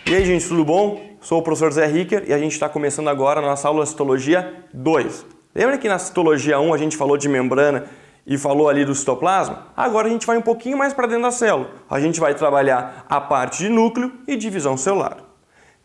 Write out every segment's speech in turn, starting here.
E aí, gente, tudo bom? Sou o professor Zé Ricker e a gente está começando agora a nossa aula de citologia 2. Lembra que na citologia 1 a gente falou de membrana e falou ali do citoplasma? Agora a gente vai um pouquinho mais para dentro da célula. A gente vai trabalhar a parte de núcleo e divisão celular.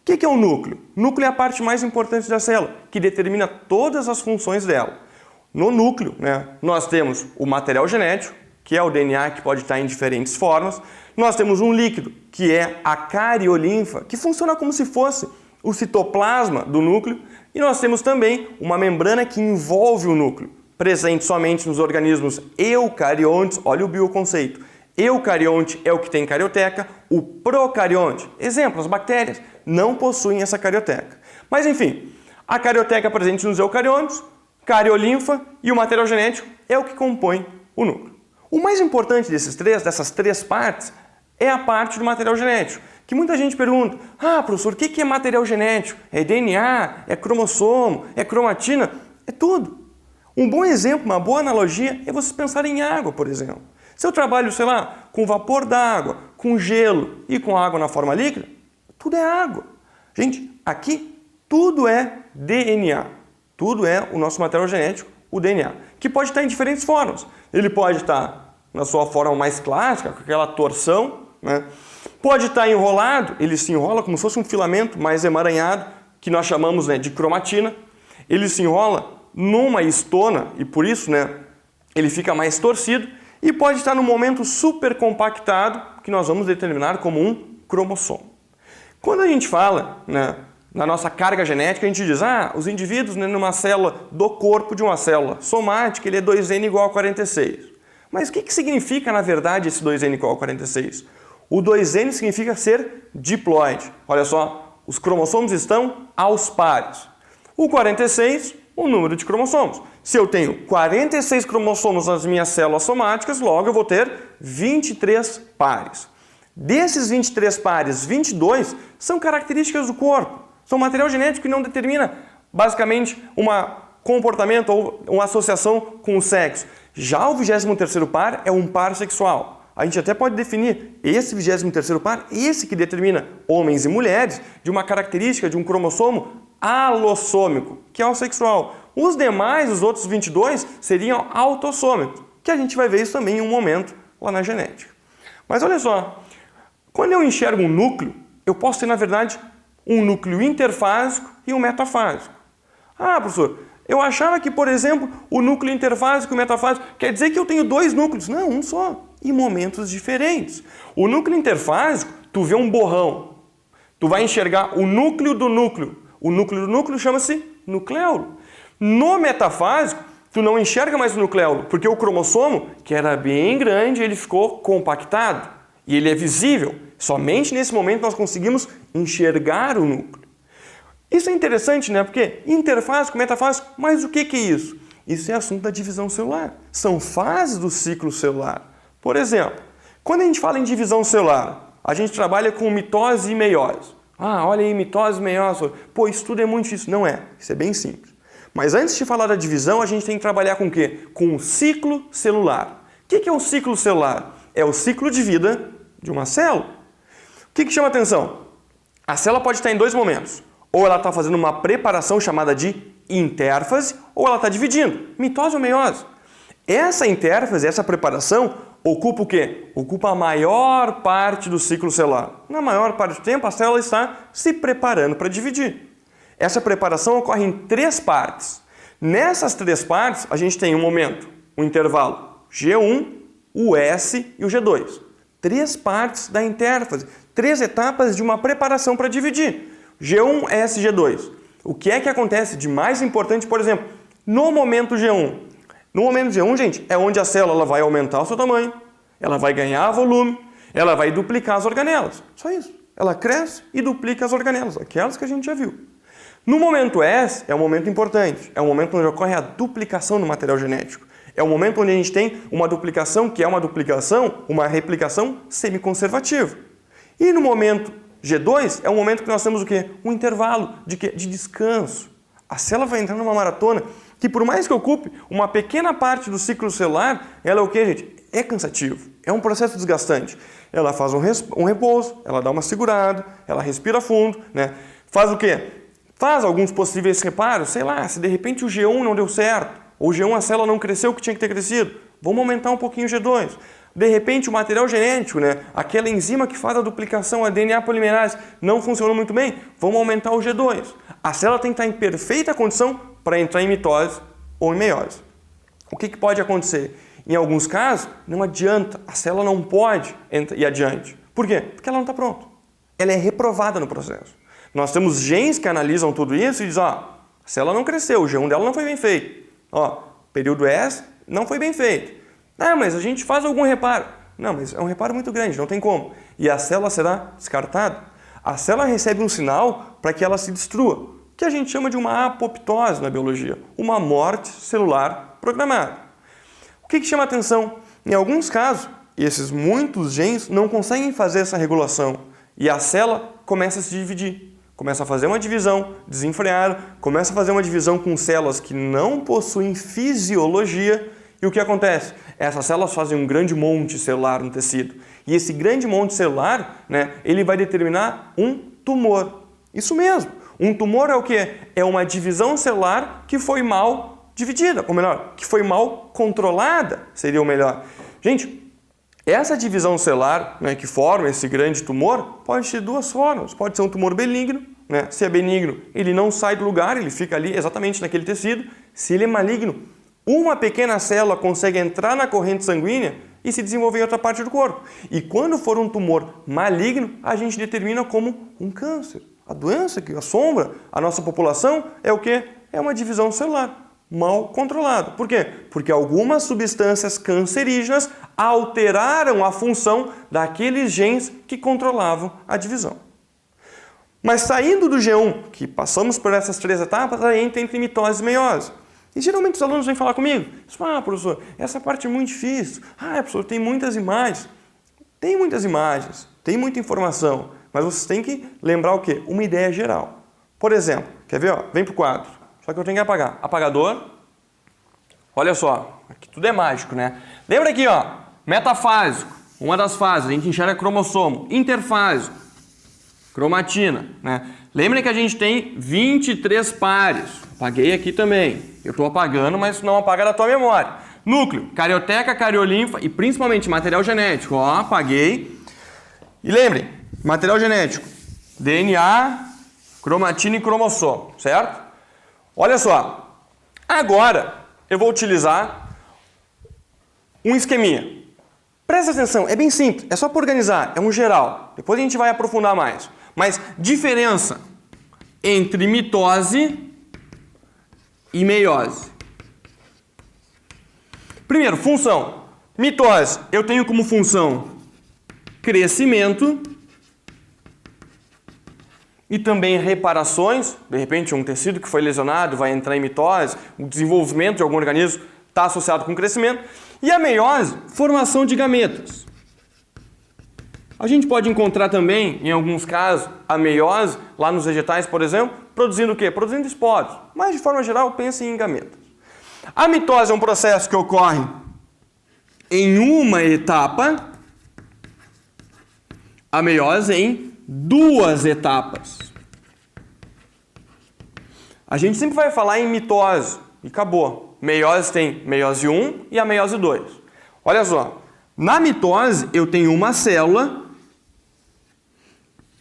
O que é o núcleo? O núcleo é a parte mais importante da célula, que determina todas as funções dela. No núcleo, nós temos o material genético, que é o DNA, que pode estar em diferentes formas. Nós temos um líquido, que é a cariolinfa, que funciona como se fosse o citoplasma do núcleo. E nós temos também uma membrana que envolve o núcleo, presente somente nos organismos eucariontes. Olha o bioconceito. Eucarionte é o que tem carioteca, o procarionte, exemplo, as bactérias, não possuem essa carioteca. Mas enfim, a carioteca presente nos eucariontes, cariolinfa e o material genético é o que compõe o núcleo. O mais importante dessas três partes é a parte do material genético, que muita gente pergunta: professor, o que é material genético? É DNA? É cromossomo? É cromatina? É tudo. Um bom exemplo, uma boa analogia é vocês pensarem em água, por exemplo. Se eu trabalho, sei lá, com vapor d'água, com gelo e com água na forma líquida, tudo é água. Gente, aqui tudo é DNA. Tudo é o nosso material genético, o DNA, que pode estar em diferentes formas. Ele pode estar na sua forma mais clássica, com aquela torção, Pode estar enrolado, ele se enrola como se fosse um filamento mais emaranhado, que nós chamamos de cromatina. Ele se enrola numa estona e por isso ele fica mais torcido. E pode estar no momento super compactado, que nós vamos determinar como um cromossomo. Quando a gente fala na nossa carga genética, a gente diz, os indivíduos numa célula do corpo de uma célula somática, ele é 2N igual a 46. Mas o que significa, na verdade, esse 2N igual a 46? O 2N significa ser diploide. Olha só, os cromossomos estão aos pares. O 46, o número de cromossomos. Se eu tenho 46 cromossomos nas minhas células somáticas, logo eu vou ter 23 pares. Desses 23 pares, 22 são características do corpo. São material genético que não determina, basicamente, um comportamento ou uma associação com o sexo. Já o 23º par é um par sexual. A gente até pode definir esse 23º par, esse que determina homens e mulheres, de uma característica de um cromossomo alossômico, que é o sexual. Os demais, os outros 22, seriam autossômicos, que a gente vai ver isso também em um momento lá na genética. Mas olha só, quando eu enxergo um núcleo, eu posso ter, na verdade, um núcleo interfásico e um metafásico. Professor, eu achava que, por exemplo, o núcleo interfásico e o metafásico quer dizer que eu tenho dois núcleos. Não, um só, em momentos diferentes. O núcleo interfásico, tu vê um borrão, tu vai enxergar o núcleo do núcleo. O núcleo do núcleo chama-se nucleolo. No metafásico, tu não enxerga mais o nucleolo, porque o cromossomo, que era bem grande, ele ficou compactado e ele é visível. Somente nesse momento nós conseguimos enxergar o núcleo. Isso é interessante, Porque interfásico, metafásico, mas o que é isso? Isso é assunto da divisão celular. São fases do ciclo celular. Por exemplo, quando a gente fala em divisão celular, a gente trabalha com mitose e meiose. Olha aí, mitose e meiose. Isso tudo é muito difícil. Não é. Isso é bem simples. Mas antes de falar da divisão, a gente tem que trabalhar com o quê? Com o ciclo celular. O que é um ciclo celular? É o ciclo de vida de uma célula. O que chama atenção? A célula pode estar em dois momentos. Ou ela está fazendo uma preparação chamada de intérfase, ou ela está dividindo, mitose ou meiose. Essa intérfase, essa preparação, ocupa o quê? Ocupa a maior parte do ciclo celular. Na maior parte do tempo, a célula está se preparando para dividir. Essa preparação ocorre em três partes. Nessas três partes, a gente tem um momento, um intervalo G1, o S e o G2. Três partes da intérfase, três etapas de uma preparação para dividir. G1, S e G2. O que é que acontece de mais importante, por exemplo, no momento G1? No momento G1, gente, é onde a célula vai aumentar o seu tamanho, ela vai ganhar volume, ela vai duplicar as organelas. Só isso. Ela cresce e duplica as organelas, aquelas que a gente já viu. No momento S, é um momento importante. É um momento onde ocorre a duplicação do material genético. É um momento onde a gente tem uma duplicação que é uma replicação semiconservativa. E no momento G2 é um momento que nós temos o quê? Um intervalo de descanso. A célula vai entrar numa maratona que por mais que ocupe uma pequena parte do ciclo celular, ela é o que, gente? É cansativo, é um processo desgastante. Ela faz um repouso, ela dá uma segurada, ela respira fundo, né? Faz o quê? Faz alguns possíveis reparos, sei lá, se de repente o G1 não deu certo, ou o G1 a célula não cresceu o que tinha que ter crescido, vamos aumentar um pouquinho o G2. De repente o material genético, né, aquela enzima que faz a duplicação, a DNA polimerase, não funcionou muito bem, vamos aumentar o G2. A célula tem que estar em perfeita condição para entrar em mitose ou em meiose. O que pode acontecer? Em alguns casos, não adianta, a célula não pode ir adiante. Por quê? Porque ela não está pronta. Ela é reprovada no processo. Nós temos genes que analisam tudo isso e dizem, ó, a célula não cresceu, o G1 dela não foi bem feito. Ó, período S não foi bem feito. Ah, mas a gente faz algum reparo. Não, mas é um reparo muito grande, não tem como. E a célula será descartada. A célula recebe um sinal para que ela se destrua, que a gente chama de uma apoptose na biologia, uma morte celular programada. O que chama atenção? Em alguns casos, esses muitos genes não conseguem fazer essa regulação e a célula começa a se dividir. Começa a fazer uma divisão desenfreada, começa a fazer uma divisão com células que não possuem fisiologia. E o que acontece? Essas células fazem um grande monte celular no tecido. E esse grande monte celular, né, ele vai determinar um tumor. Isso mesmo. Um tumor é o quê? É uma divisão celular que foi mal dividida, ou melhor, que foi mal controlada, seria o melhor. Gente, essa divisão celular, né, que forma esse grande tumor pode ter duas formas. Pode ser um tumor benigno, né? Se é benigno, ele não sai do lugar, ele fica ali exatamente naquele tecido. Se ele é maligno, uma pequena célula consegue entrar na corrente sanguínea e se desenvolver em outra parte do corpo. E quando for um tumor maligno, a gente determina como um câncer. A doença que assombra a nossa população é o quê? É uma divisão celular mal controlada. Por quê? Porque algumas substâncias cancerígenas alteraram a função daqueles genes que controlavam a divisão. Mas saindo do G1, que passamos por essas três etapas, aí entra entre mitose e meiose. E geralmente os alunos vêm falar comigo, professor, essa parte é muito difícil. Professor, tem muitas imagens. Tem muitas imagens, tem muita informação, mas vocês têm que lembrar o quê? Uma ideia geral. Por exemplo, quer ver? Ó, vem para o quadro, só que eu tenho que apagar. Apagador, olha só, aqui tudo é mágico, né? Lembra aqui, ó, metafásico, uma das fases, a gente enxerga cromossomo, interfásico, cromatina, né? Lembra que a gente tem 23 pares, apaguei aqui também, eu estou apagando, mas não apaga da tua memória. Núcleo, carioteca, cariolinfa e principalmente material genético, ó, apaguei. E lembrem, material genético, DNA, cromatina e cromossomo, certo? Olha só, agora eu vou utilizar um esqueminha. Presta atenção, é bem simples, é só para organizar, é um geral. Depois a gente vai aprofundar mais. Mas diferença entre mitose e meiose. Primeiro, função. Mitose, eu tenho como função crescimento e também reparações. De repente, um tecido que foi lesionado vai entrar em mitose, o desenvolvimento de algum organismo está associado com crescimento. E a meiose, formação de gametas. A gente pode encontrar também, em alguns casos, a meiose, lá nos vegetais, por exemplo, produzindo o quê? Produzindo esporos. Mas, de forma geral, pensem em gametas. A mitose é um processo que ocorre em uma etapa, a meiose em duas etapas. A gente sempre vai falar em mitose e acabou. Meiose tem meiose 1 e a meiose 2. Olha só, na mitose eu tenho uma célula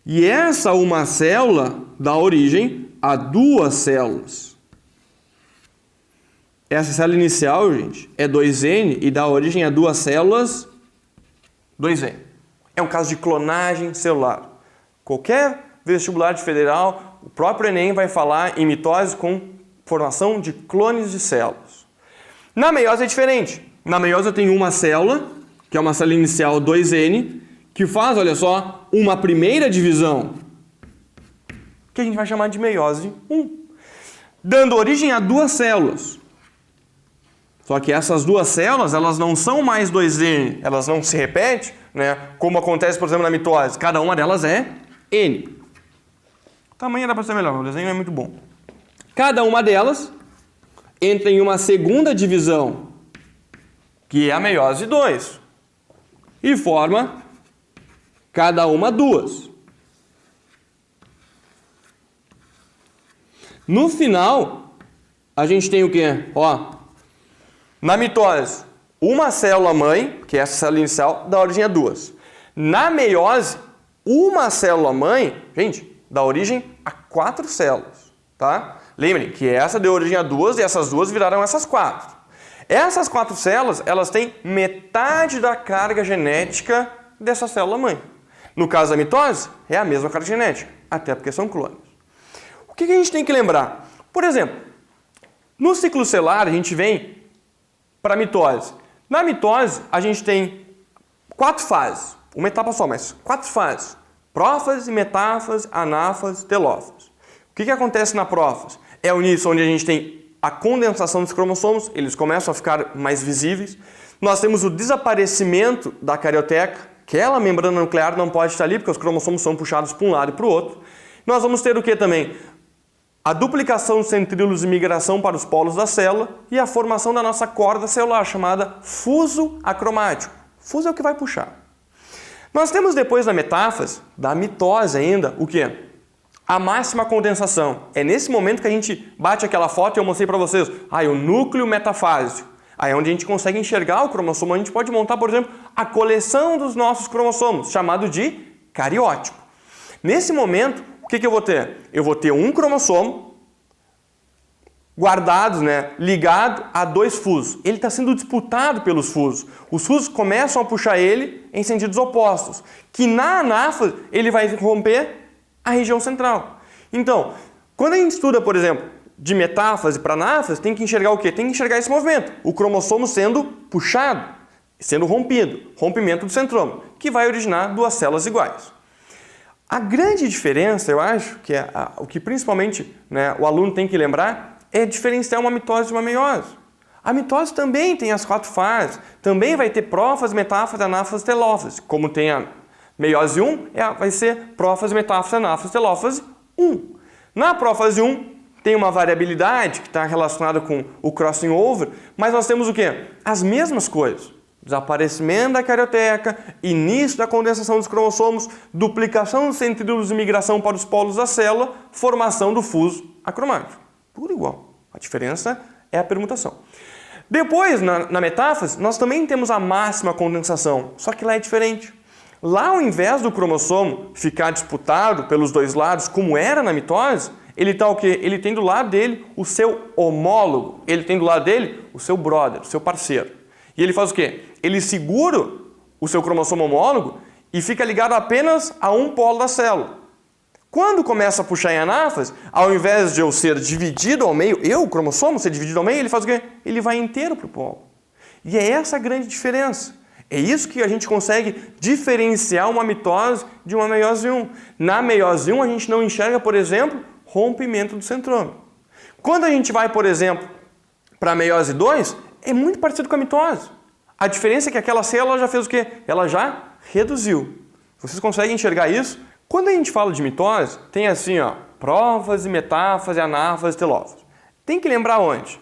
e essa uma célula dá origem a duas células. Essa célula inicial, gente, é 2N e dá origem a duas células 2N. É um caso de clonagem celular. Qualquer vestibular de federal, o próprio Enem vai falar em mitose com formação de clones de células. Na meiose é diferente. Na meiose eu tenho uma célula, que é uma célula inicial 2N, que faz, olha só, uma primeira divisão, que a gente vai chamar de meiose 1, dando origem a duas células. Só que essas duas células, elas não são mais 2N, elas não se repetem, né? Como acontece, por exemplo, na mitose. Cada uma delas é N. O tamanho dá para ser melhor, o desenho é muito bom. Cada uma delas entra em uma segunda divisão, que é a meiose 2, e forma cada uma duas. No final, a gente tem o quê? Ó, na mitose, uma célula mãe, que é essa célula inicial, dá origem a duas. Na meiose, uma célula mãe, gente, dá origem a 4 células, tá? Lembrem que essa deu origem a duas e essas duas viraram essas 4. Essas 4 células, elas têm metade da carga genética dessa célula mãe. No caso da mitose, é a mesma carga genética, até porque são clones. O que a gente tem que lembrar? Por exemplo, no ciclo celular, a gente vem para a mitose. Na mitose, a gente tem 4 fases. Uma etapa só, mas 4 fases. Prófase, metáfase, anáfase, telófase. O que acontece na prófase? É o início onde a gente tem a condensação dos cromossomos, eles começam a ficar mais visíveis. Nós temos o desaparecimento da carioteca, aquela membrana nuclear não pode estar ali, porque os cromossomos são puxados para um lado e para o outro. Nós vamos ter o que também? A duplicação dos centríolos e migração para os polos da célula e a formação da nossa corda celular, chamada fuso acromático. Fuso é o que vai puxar. Nós temos depois da metáfase, da mitose ainda, o quê? A máxima condensação. É nesse momento que a gente bate aquela foto e eu mostrei para vocês. O núcleo metafásico. Aí é onde a gente consegue enxergar o cromossomo. A gente pode montar, por exemplo, a coleção dos nossos cromossomos, chamado de cariótipo. Nesse momento, o que eu vou ter? Eu vou ter um cromossomo guardado, ligado a 2 fusos. Ele está sendo disputado pelos fusos. Os fusos começam a puxar ele em sentidos opostos, que na anáfase ele vai romper a região central. Então, quando a gente estuda, por exemplo, de metáfase para anáfase, tem que enxergar o quê? Tem que enxergar esse movimento. O cromossomo sendo puxado, sendo rompido, rompimento do centrômero, que vai originar 2 células iguais. A grande diferença, eu acho, que é o que principalmente o aluno tem que lembrar, é diferenciar uma mitose de uma meiose. A mitose também tem as 4 fases, também vai ter prófase, metáfase, anáfase, telófase. Como tem a meiose 1, vai ser prófase, metáfase, anáfase, telófase 1. Na prófase 1, tem uma variabilidade que está relacionada com o crossing over, mas nós temos o quê? As mesmas coisas. Desaparecimento da carioteca, início da condensação dos cromossomos, duplicação dos centríolos e migração para os polos da célula, formação do fuso acromático. Tudo igual. A diferença é a permutação. Depois, na metáfase, nós também temos a máxima condensação, só que lá é diferente. Lá, ao invés do cromossomo ficar disputado pelos 2 lados, como era na mitose, ele está o quê? Ele tem do lado dele o seu homólogo, ele tem do lado dele o seu brother, o seu parceiro. E ele faz o quê? Ele segura o seu cromossomo homólogo e fica ligado apenas a um polo da célula. Quando começa a puxar em anáfase, ao invés de eu ser dividido ao meio, o cromossomo ser dividido ao meio, ele faz o quê? Ele vai inteiro para o polo. E é essa a grande diferença. É isso que a gente consegue diferenciar uma mitose de uma meiose 1. Na meiose 1, a gente não enxerga, por exemplo, rompimento do centrômero. Quando a gente vai, por exemplo, para a meiose 2, é muito parecido com a mitose. A diferença é que aquela célula já fez o quê? Ela já reduziu. Vocês conseguem enxergar isso? Quando a gente fala de mitose, tem assim, prófase, metáfase, anáfase, telófase. Tem que lembrar onde?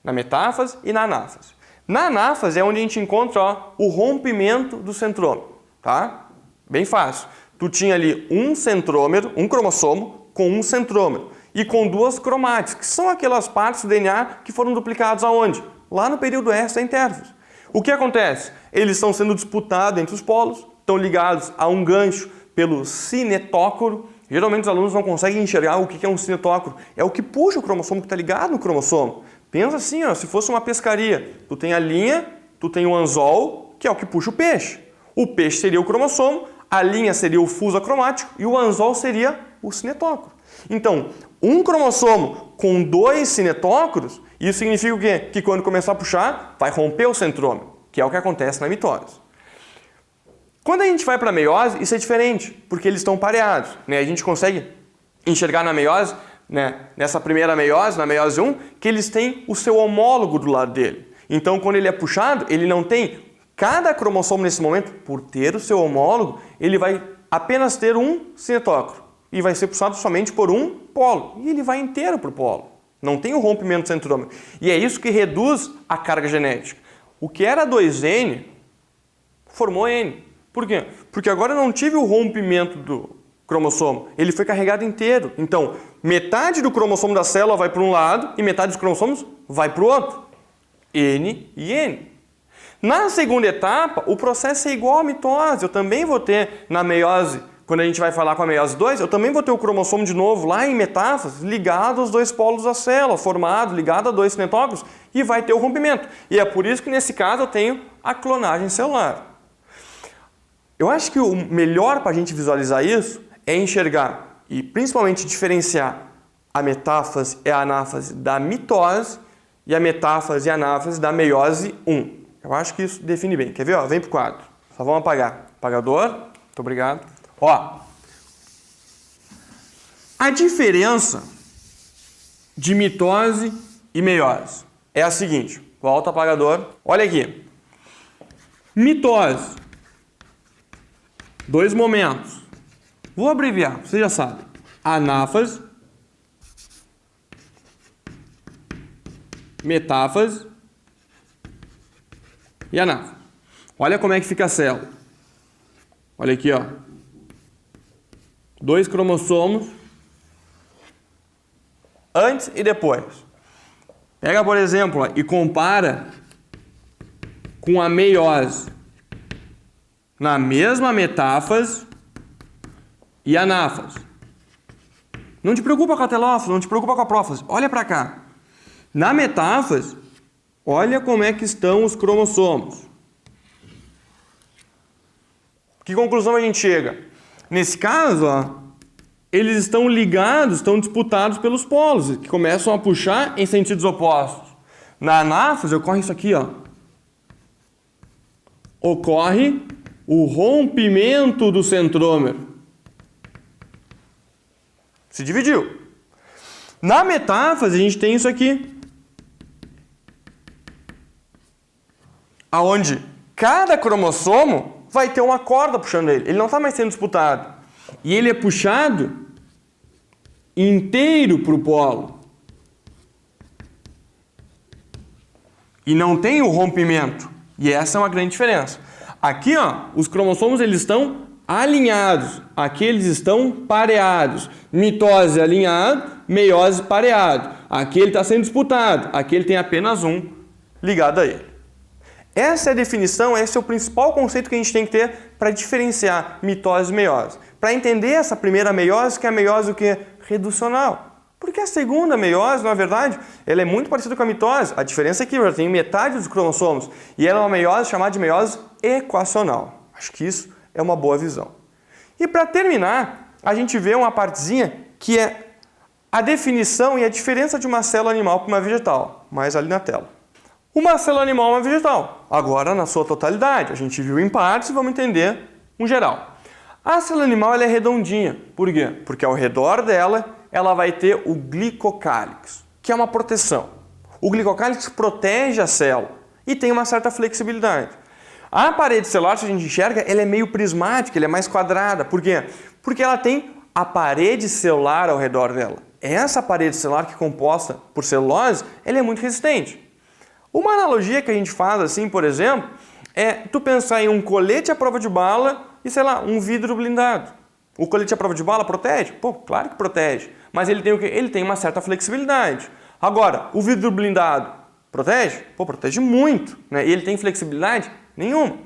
Na metáfase e na anáfase. Na anáfase é onde a gente encontra o rompimento do centrômero, tá? Bem fácil. Tu tinha ali um centrômero, um cromossomo com um centrômero e com 2 cromátides, que são aquelas partes do DNA que foram duplicadas aonde? Lá no período extra-intérface. O que acontece? Eles estão sendo disputados entre os polos, estão ligados a um gancho pelo cinetócoro. Geralmente os alunos não conseguem enxergar o que é um cinetócoro. É o que puxa o cromossomo que está ligado no cromossomo. Pensa assim, se fosse uma pescaria. Tu tem a linha, tu tem o anzol, que é o que puxa o peixe. O peixe seria o cromossomo, a linha seria o fuso acromático e o anzol seria o cinetócoro. Então, um cromossomo com 2 cinetócoros, isso significa o quê? Que quando começar a puxar, vai romper o centrômero, que é o que acontece na mitose. Quando a gente vai para a meiose, isso é diferente, porque eles estão pareados. A gente consegue enxergar na meiose, nessa primeira meiose, na meiose 1, que eles têm o seu homólogo do lado dele. Então, quando ele é puxado, ele não tem... Cada cromossomo nesse momento, por ter o seu homólogo, ele vai apenas ter um cinetócoro. E vai ser puxado somente por um polo. E ele vai inteiro para o polo. Não tem o rompimento do centrômero. E é isso que reduz a carga genética. O que era 2N formou N. Por quê? Porque agora eu não tive o rompimento do cromossomo. Ele foi carregado inteiro. Então, metade do cromossomo da célula vai para um lado e metade dos cromossomos vai para o outro. N e N. Na segunda etapa, o processo é igual à mitose. Eu também vou ter na meiose, quando a gente vai falar com a meiose 2, eu também vou ter o cromossomo de novo lá em metáfase, ligado aos dois polos da célula, formado, ligado a dois cinetócronos, e vai ter o rompimento. E é por isso que nesse caso eu tenho a clonagem celular. Eu acho que o melhor para a gente visualizar isso é enxergar e principalmente diferenciar a metáfase e a anáfase da mitose e a metáfase e a anáfase da meiose 1. Eu acho que isso define bem. Quer ver? Ó, vem para o quadro. Só vamos apagar. Apagador. Muito obrigado. Ó, a diferença de mitose e meiose é a seguinte. Volta ao apagador. Olha aqui. Mitose. 2 momentos. Vou abreviar, você já sabe. Anáfase, metáfase e anáfase. Olha como é que fica a célula. Olha aqui, ó. 2 cromossomos antes e depois. Pega, por exemplo, ó, e compara com a meiose. Na mesma metáfase e anáfase. Não te preocupa com a telófase, não te preocupa com a prófase. Olha para cá. Na metáfase, olha como é que estão os cromossomos. Que conclusão a gente chega? Nesse caso, ó, eles estão ligados, estão disputados pelos polos, que começam a puxar em sentidos opostos. Na anáfase ocorre isso aqui, ó. Ocorre o rompimento do centrômero. Se dividiu. Na metáfase, a gente tem isso aqui. Aonde cada cromossomo vai ter uma corda puxando ele. Ele não está mais sendo disputado. E ele é puxado inteiro para o polo. E não tem o rompimento. E essa é uma grande diferença. Aqui, ó, os cromossomos eles estão alinhados. Aqui eles estão pareados. Mitose alinhado, meiose pareado. Aqui ele está sendo disputado. Aqui ele tem apenas um ligado a ele. Essa é a definição, esse é o principal conceito que a gente tem que ter para diferenciar mitose e meiose. Para entender essa primeira meiose, que é a meiose o quê? Reducional. Porque a segunda meiose, na verdade, ela é muito parecida com a mitose. A diferença é que ela tem metade dos cromossomos. E ela é uma meiose chamada de meiose equacional. Acho que isso é uma boa visão. E para terminar, a gente vê uma partezinha que é a definição e a diferença de uma célula animal para uma vegetal. Mais ali na tela. Uma célula animal é uma vegetal. Agora, na sua totalidade. A gente viu em partes e vamos entender um geral. A célula animal ela é redondinha. Por quê? Porque ao redor dela ela vai ter o glicocálix, que é uma proteção. O glicocálix protege a célula e tem uma certa flexibilidade. A parede celular, se a gente enxerga, ela é meio prismática, ela é mais quadrada. Por quê? Porque ela tem a parede celular ao redor dela. Essa parede celular que é composta por celulose, ela é muito resistente. Uma analogia que a gente faz assim, por exemplo, é tu pensar em um colete à prova de bala e, sei lá, um vidro blindado. O colete à prova de bala protege? Pô, claro que protege. Mas ele tem o quê? Ele tem uma certa flexibilidade. Agora, o vidro blindado protege? Pô, protege muito. Né? E ele tem flexibilidade? Nenhuma.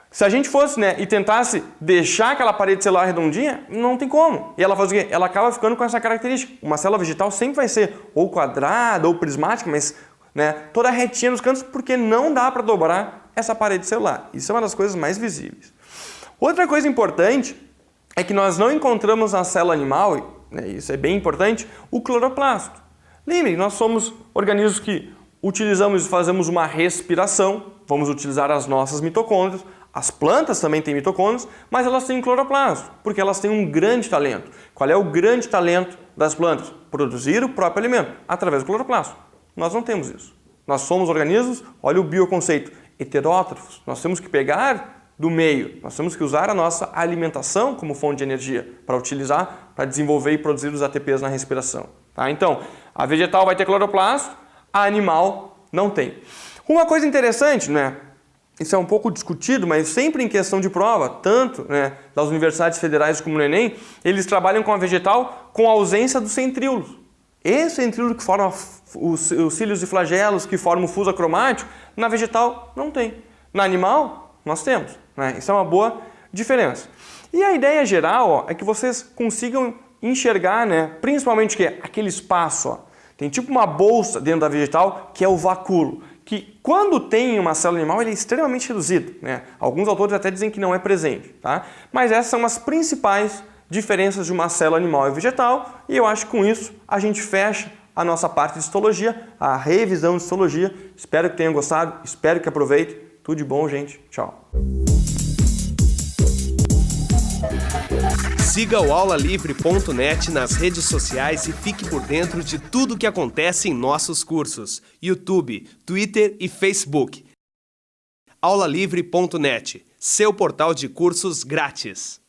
Se a gente fosse, né, e tentasse deixar aquela parede celular redondinha, não tem como. E ela faz o quê? Ela acaba ficando com essa característica. Uma célula vegetal sempre vai ser ou quadrada ou prismática, mas né, toda retinha nos cantos, porque não dá para dobrar essa parede celular. Isso é uma das coisas mais visíveis. Outra coisa importante é que nós não encontramos na célula animal, né, isso é bem importante, o cloroplasto. Lembre, nós somos organismos que utilizamos e fazemos uma respiração, vamos utilizar as nossas mitocôndrias, as plantas também têm mitocôndrias, mas elas têm cloroplasto, porque elas têm um grande talento. Qual é o grande talento das plantas? Produzir o próprio alimento, através do cloroplasto. Nós não temos isso. Nós somos organismos, olha o bioconceito, heterótrofos. Nós temos que pegar do meio, nós temos que usar a nossa alimentação como fonte de energia para utilizar, para desenvolver e produzir os ATPs na respiração. Tá? Então, A vegetal vai ter cloroplasto, a animal não tem. Uma coisa interessante, né? Isso é um pouco discutido, mas sempre em questão de prova, tanto das universidades federais como no Enem, eles trabalham com a vegetal com a ausência dos centríolos. Esse centríolo que forma os cílios e flagelos, que forma o fuso acromático, na vegetal não tem. Na animal, nós temos. Isso é uma boa diferença. E a ideia geral é que vocês consigam enxergar, principalmente aquele espaço. Tem tipo uma bolsa dentro da vegetal, que é o vacúolo, que quando tem uma célula animal ele é extremamente reduzido. Alguns autores até dizem que não é presente. Tá? Mas essas são as principais diferenças de uma célula animal e vegetal, e eu acho que com isso a gente fecha a nossa parte de histologia, a revisão de histologia. Espero que tenham gostado, espero que aproveitem. Tudo de bom, gente. Tchau. Siga o aulalivre.net nas redes sociais e fique por dentro de tudo o que acontece em nossos cursos: YouTube, Twitter e Facebook. aulalivre.net, seu portal de cursos grátis.